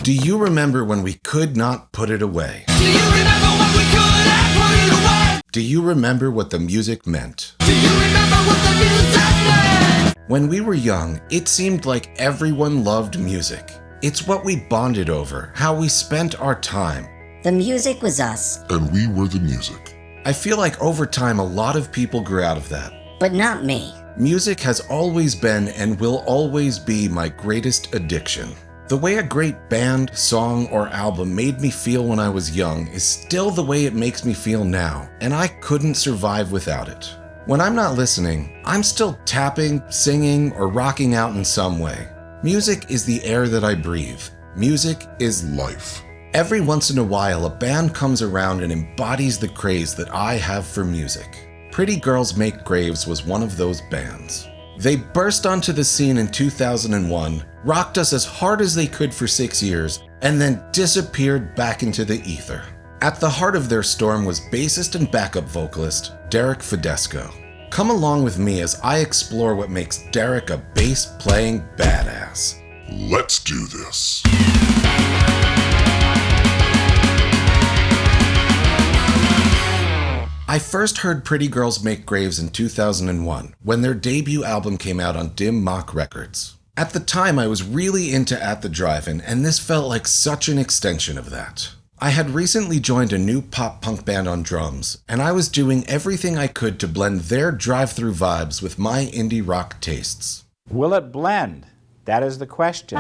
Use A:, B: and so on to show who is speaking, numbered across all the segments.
A: Do you remember when we could not put it away?
B: Do you remember when we couldn't put it away?
A: Do you remember what the music meant?
B: Do you remember what the music meant?
A: When we were young, it seemed like everyone loved music. It's what we bonded over, how we spent our time.
C: The music was us.
D: And we were the music.
A: I feel like over time a lot of people grew out of that.
C: But not me.
A: Music has always been and will always be my greatest addiction. The way a great band, song, or album made me feel when I was young is still the way it makes me feel now, and I couldn't survive without it. When I'm not listening, I'm still tapping, singing, or rocking out in some way. Music is the air that I breathe. Music is
D: Life.
A: Every once in a while, a band comes around and embodies the craze that I have for music. Pretty Girls Make Graves was one of those bands. They burst onto the scene in 2001, rocked us as hard as they could for 6 years, and then disappeared back into the ether. At the heart of their storm was bassist and backup vocalist Derek Fudesco. Come along with me as I explore what makes Derek a bass-playing badass.
D: Let's do this.
A: I first heard Pretty Girls Make Graves in 2001, when their debut album came out on Dim Mak Records. At the time, I was really into At the Drive-In, and this felt like such an extension of that. I had recently joined a new pop-punk band on drums, and I was doing everything I could to blend their drive-through vibes with my indie rock tastes.
E: Will it blend? That is the question.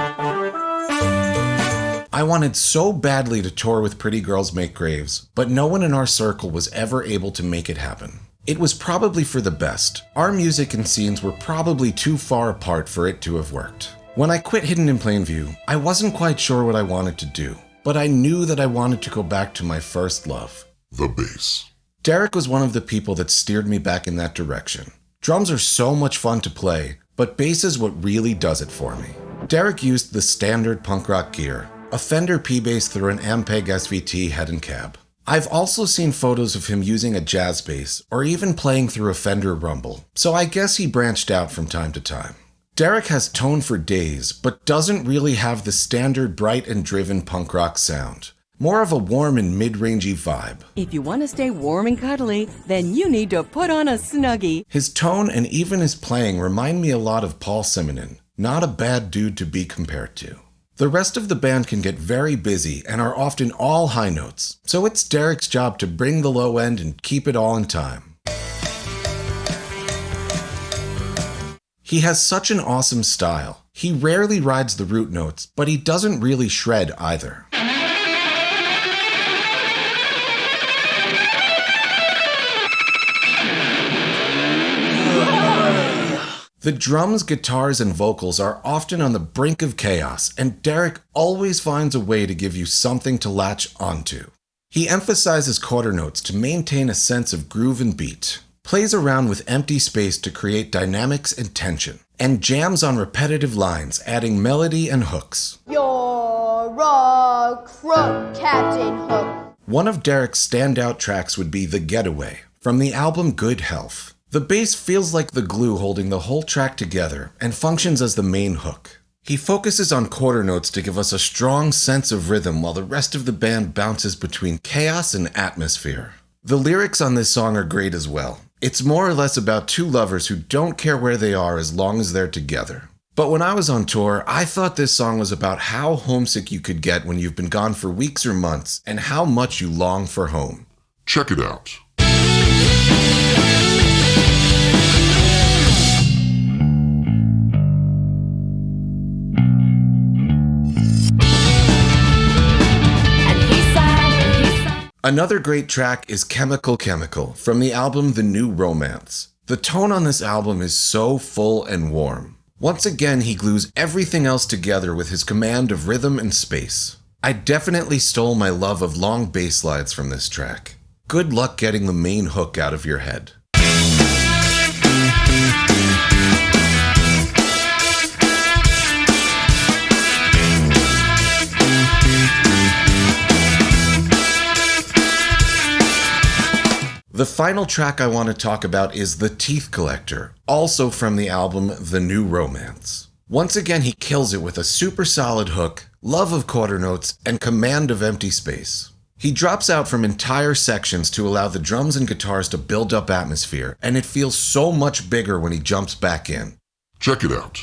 A: I wanted so badly to tour with Pretty Girls Make Graves, but no one in our circle was ever able to make it happen. It was probably for the best. Our music and scenes were probably too far apart for it to have worked. When I quit Hidden in Plain View, I wasn't quite sure what I wanted to do, but I knew that I wanted to go back to my first love.
D: The bass.
A: Derek was one of the people that steered me back in that direction. Drums are so much fun to play, but bass is what really does it for me. Derek used the standard punk rock gear, a Fender P-Bass through an Ampeg SVT head and cab. I've also seen photos of him using a jazz bass, or even playing through a Fender Rumble, so I guess he branched out from time to time. Derek has tone for days, but doesn't really have the standard bright and driven punk rock sound. More of a warm and mid-rangey vibe.
F: If you want to stay warm and cuddly, then you need to put on a Snuggie.
A: His tone and even his playing remind me a lot of Paul Simonon, not a bad dude to be compared to. The rest of the band can get very busy and are often all high notes, so it's Derek's job to bring the low end and keep it all in time. He has such an awesome style. He rarely rides the root notes, but he doesn't really shred either. The drums, guitars, and vocals are often on the brink of chaos, and Derek always finds a way to give you something to latch onto. He emphasizes quarter notes to maintain a sense of groove and beat, plays around with empty space to create dynamics and tension, and jams on repetitive lines, adding melody and hooks.
G: You're a crook, Captain Hook.
A: One of Derek's standout tracks would be The Getaway, from the album Good Health. The bass feels like the glue holding the whole track together and functions as the main hook. He focuses on quarter notes to give us a strong sense of rhythm while the rest of the band bounces between chaos and atmosphere. The lyrics on this song are great as well. It's more or less about two lovers who don't care where they are as long as they're together. But when I was on tour, I thought this song was about how homesick you could get when you've been gone for weeks or months and how much you long for home.
D: Check it out.
A: Another great track is Chemical Chemical from the album The New Romance. The tone on this album is so full and warm. Once again, he glues everything else together with his command of rhythm and space. I definitely stole my love of long bass slides from this track. Good luck getting the main hook out of your head. The final track I want to talk about is The Teeth Collector, also from the album The New Romance. Once again, he kills it with a super solid hook, love of quarter notes, and command of empty space. He drops out from entire sections to allow the drums and guitars to build up atmosphere, and it feels so much bigger when he jumps back in.
D: Check it out.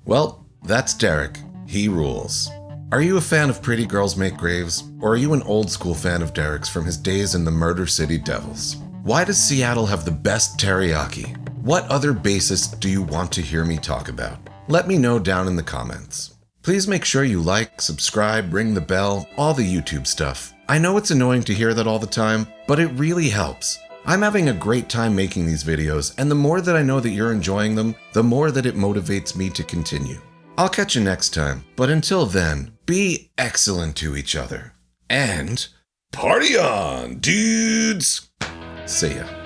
A: Well, that's Derek. He rules. Are you a fan of Pretty Girls Make Graves? Or are you an old school fan of Derek's from his days in the Murder City Devils? Why does Seattle have the best teriyaki? What other bassists do you want to hear me talk about? Let me know down in the comments. Please make sure you like, subscribe, ring the bell, all the YouTube stuff. I know it's annoying to hear that all the time, but it really helps. I'm having a great time making these videos, and the more that I know that you're enjoying them, the more that it motivates me to continue. I'll catch you next time, but until then, be excellent to each other. And party on, dudes! See ya.